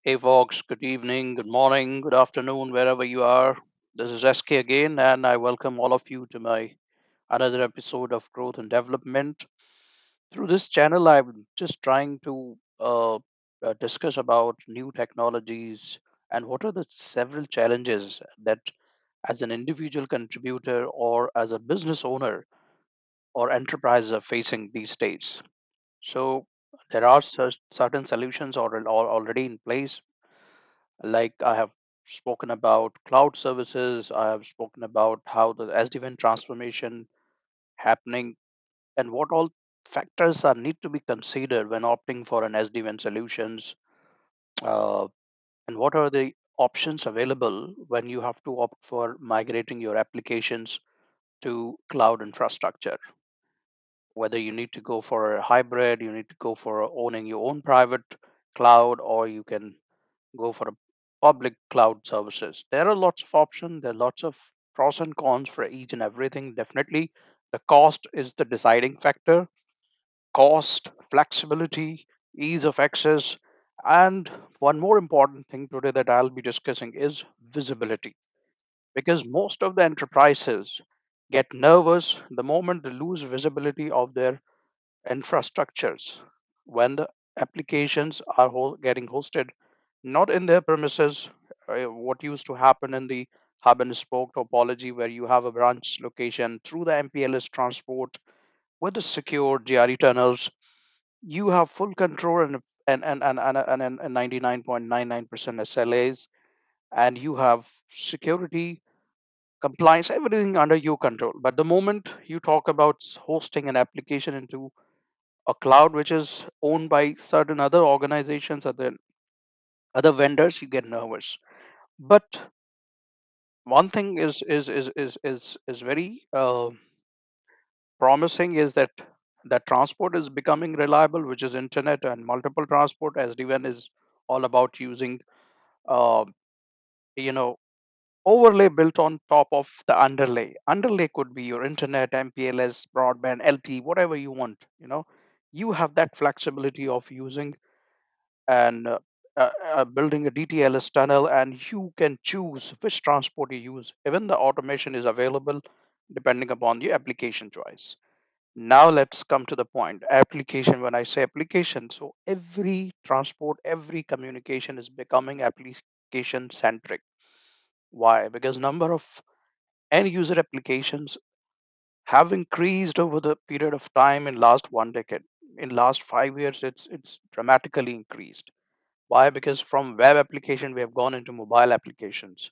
Hey folks, good evening, good morning, good afternoon, wherever you are. This is SK again, and I welcome all of you to my another episode of Growth and Development. Through this channel, I'm just trying to discuss about new technologies and what are the several challenges that, as an individual contributor or as a business owner or enterprise, are facing these days. So there are certain solutions already in place, like I have spoken about cloud services, I have spoken about how the SD-WAN transformation happening and what all factors are need to be considered when opting for an SD-WAN solutions, uh, and what are the options available when you have to opt for migrating your applications to cloud infrastructure. Whether you need to go for a hybrid, you need to go for owning your own private cloud, or you can go for a public cloud services. There are lots of options. There are lots of pros and cons for each and everything. Definitely, the cost is the deciding factor. Cost, flexibility, ease of access, and one more important thing today that I'll be discussing is visibility. Because most of the enterprises get nervous the moment they lose visibility of their infrastructures when the applications are getting hosted not in their premises. What used to happen in the hub and spoke topology, where you have a branch location through the MPLS transport with the secure GRE tunnels, you have full control and 99.99% SLAs, and you have security, compliance, everything under your control. But the moment you talk about hosting an application into a cloud which is owned by certain other organizations or the other vendors, you get nervous. But one thing is very promising is that transport is becoming reliable, which is internet and multiple transport. SD-WAN is all about using uh, you know overlay built on top of the underlay. Underlay could be your internet, MPLS, broadband, LT, whatever you want. You have that flexibility of using and building a DTLS tunnel, and you can choose which transport you use. Even the automation is available depending upon the application choice. Now let's come to the point. Application. When I say application, so every transport, every communication is becoming application centric. Why? Because number of end user applications have increased over the period of time in last 1 decade. In last 5 years, it's dramatically increased. Why? Because from web application, we have gone into mobile applications.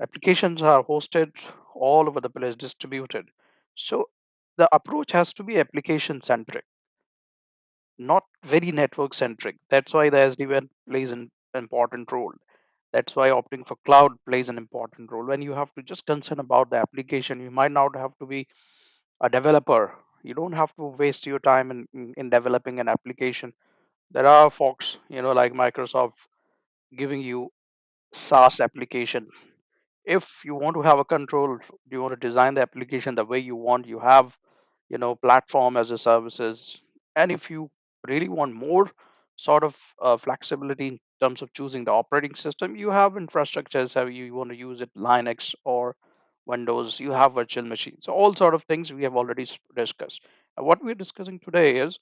Applications are hosted all over the place, distributed. So the approach has to be application centric, not very network centric. That's why the SD-WAN plays an important role. That's why opting for cloud plays an important role. When you have to just concern about the application, you might not have to be a developer. You don't have to waste your time in developing an application. There are folks, like Microsoft, giving you SaaS application. If you want to have a control, you want to design the application the way you want, you have, platform as a services. And if you really want more sort of flexibility in terms of choosing the operating system, you have infrastructures. How you want to use it, Linux or Windows, you have virtual machines. So all sort of things we have already discussed. And what we're discussing today is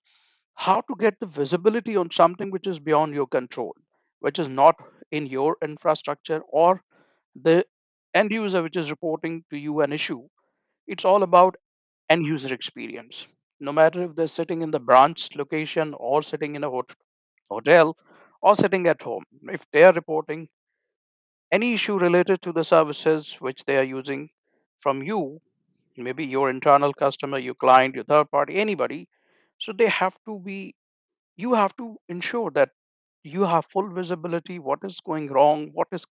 how to get the visibility on something which is beyond your control, which is not in your infrastructure or the end user which is reporting to you an issue. It's all about end user experience. No matter if they're sitting in the branch location or sitting in a hotel or sitting at home, if they are reporting any issue related to the services which they are using from you, maybe your internal customer, your client, your third party, anybody, so they have to be, you have to ensure that you have full visibility what is going wrong, what is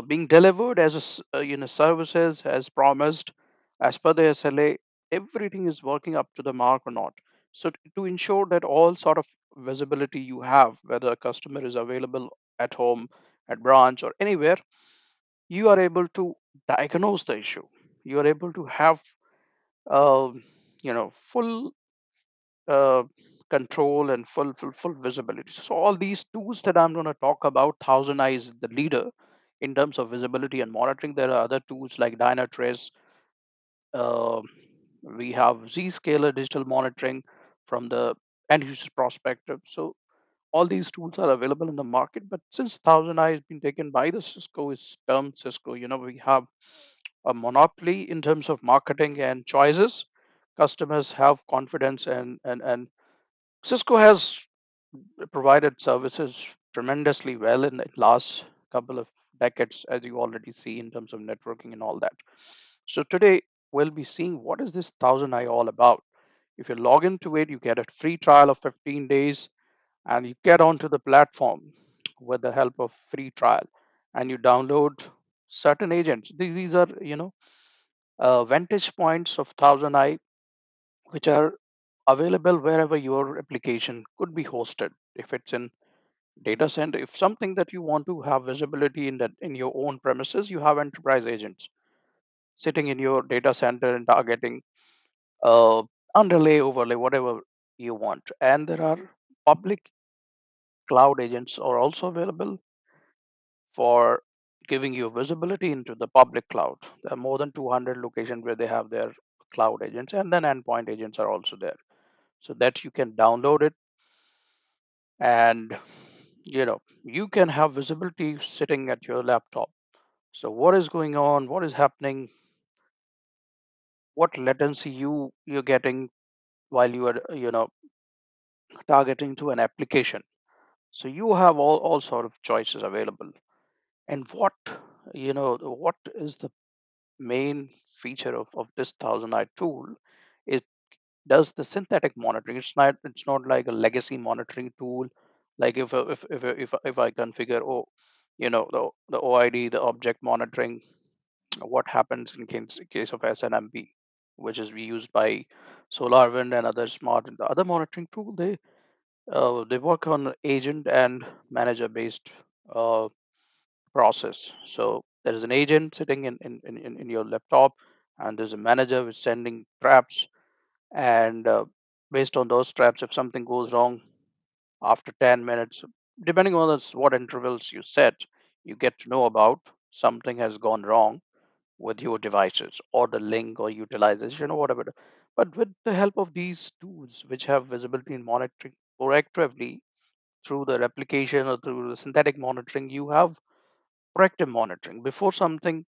being delivered as services as promised as per the SLA, everything is working up to the mark or not. So to ensure that all sort of visibility you have, whether a customer is available at home, at branch, or anywhere, you are able to diagnose the issue. You are able to have full uh, control, and full visibility. So all these tools that I'm going to talk about, Thousand Eyes is the leader in terms of visibility and monitoring. There are other tools like Dynatrace. Uh, we have Zscaler digital monitoring from the end user perspective. So all these tools are available in the market. But since Thousand Eye has been taken by the Cisco, is termed Cisco, we have a monopoly in terms of marketing and choices. Customers have confidence, and Cisco has provided services tremendously well in the last couple of decades, as you already see in terms of networking and all that. So today we'll be seeing what is this Thousand Eye all about. If you log into it, you get a free trial of 15 days, and you get onto the platform with the help of free trial, and you download certain agents. These are vantage points of Thousand Eye, which are available wherever your application could be hosted. If it's in data center, if something that you want to have visibility in that in your own premises, you have enterprise agents sitting in your data center and targeting uh, underlay, overlay, whatever you want. And there are public cloud agents are also available for giving you visibility into the public cloud. There are more than 200 locations where they have their cloud agents, and then endpoint agents are also there, so that you can download it, and you can have visibility sitting at your laptop. So what is going on, what is happening, what latency you're getting while you are targeting to an application. So you have all sort of choices available. And what is the main feature of this Thousand Eye tool? It does the synthetic monitoring. It's not like a legacy monitoring tool. Like if I configure, the OID, the object monitoring, what happens in case of SNMP, which is used by SolarWind and other smart and the other monitoring tool. They work on agent and manager based uh, process. So there is an agent sitting in your laptop, and there's a manager with sending traps. And based on those traps, if something goes wrong after 10 minutes, depending on what intervals you set, you get to know about something has gone wrong with your devices or the link or utilization or whatever. But with the help of these tools, which have visibility and monitoring proactively through the replication or through the synthetic monitoring, you have proactive monitoring before something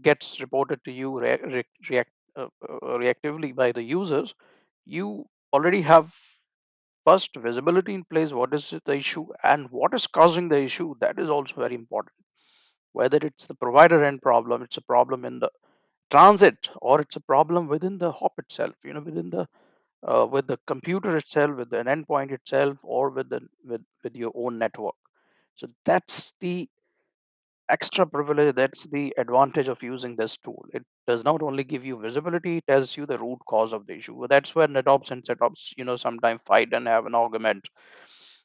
gets reported to you reactively by the users. You already have first visibility in place. What is the issue and what is causing the issue? That is also very important. Whether it's the provider end problem, it's a problem in the transit, or it's a problem within the hop itself. Within the with the computer itself, with an endpoint itself, or with your own network. So that's the extra privilege. That's the advantage of using this tool. It does not only give you visibility, it tells you the root cause of the issue. Well, that's where netops and setops sometimes fight and have an argument.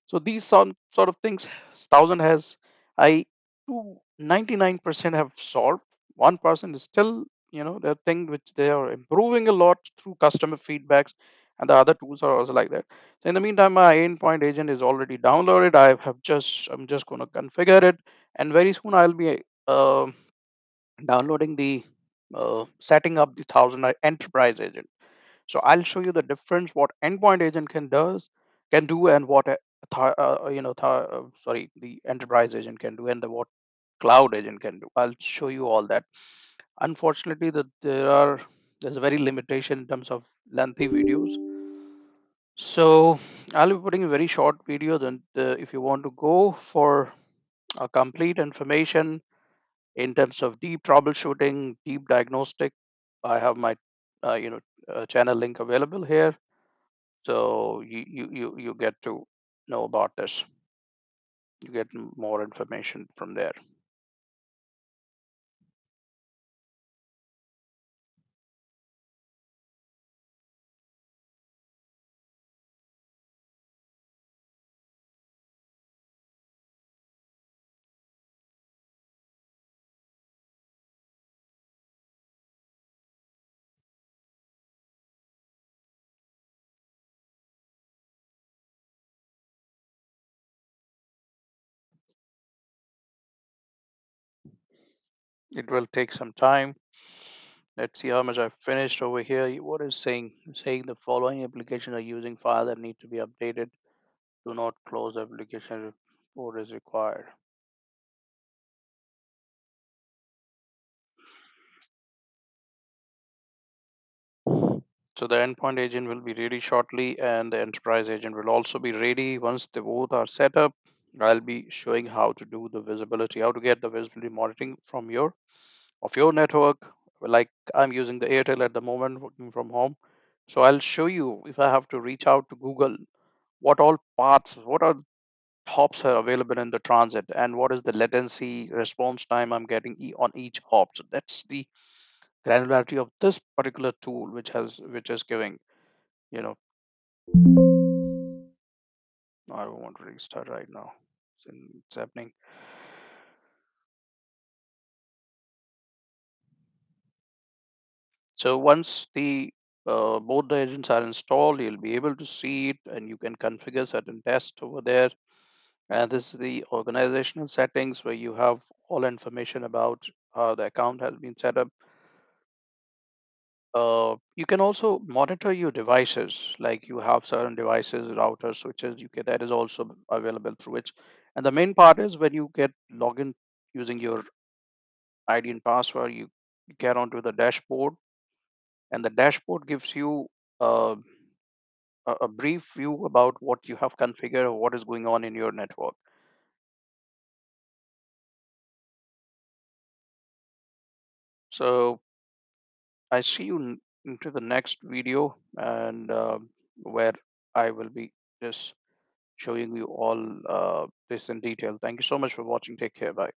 So these sort of things, thousand has I to 99% have solved. 1% is still the thing which they are improving a lot through customer feedbacks, and the other tools are also like that. So in the meantime, my endpoint agent is already downloaded. I'm just going to configure it, and very soon I'll be uh, downloading the setting up the thousand enterprise agent. So I'll show you the difference what endpoint agent can do, and what sorry, the enterprise agent can do, and what cloud agent can do. I'll show you all that. Unfortunately, there's a very limitation in terms of lengthy videos. So I'll be putting a very short video. Then if you want to go for a complete information in terms of deep troubleshooting, deep diagnostic, I have my channel link available here. So you get to know about this. You get more information from there. It will take some time. Let's see how much I've finished over here. What is saying? Saying the following applications are using file that need to be updated. Do not close the application report is required. So the endpoint agent will be ready shortly, and the enterprise agent will also be ready. Once they both are set up, I'll be showing how to do the visibility, how to get the visibility monitoring from your network. Like I'm using the Airtel at the moment, working from home. So I'll show you if I have to reach out to Google, what all paths, what are hops are available in the transit, and what is the latency response time I'm getting on each hop. So that's the granularity of this particular tool, which is giving. You know, I don't want to restart right now. It's happening. So once the both the agents are installed, you'll be able to see it, and you can configure certain tests over there. And this is the organizational settings where you have all information about how the account has been set up. You can also monitor your devices, like you have certain devices, routers, switches. You can that is also available through it. And the main part is when you get login using your ID and password, you get onto the dashboard, and the dashboard gives you uh, a brief view about what you have configured or what is going on in your network. So I see you into the next video, and where I will be just showing you all this in detail. Thank you so much for watching. Take care. Bye.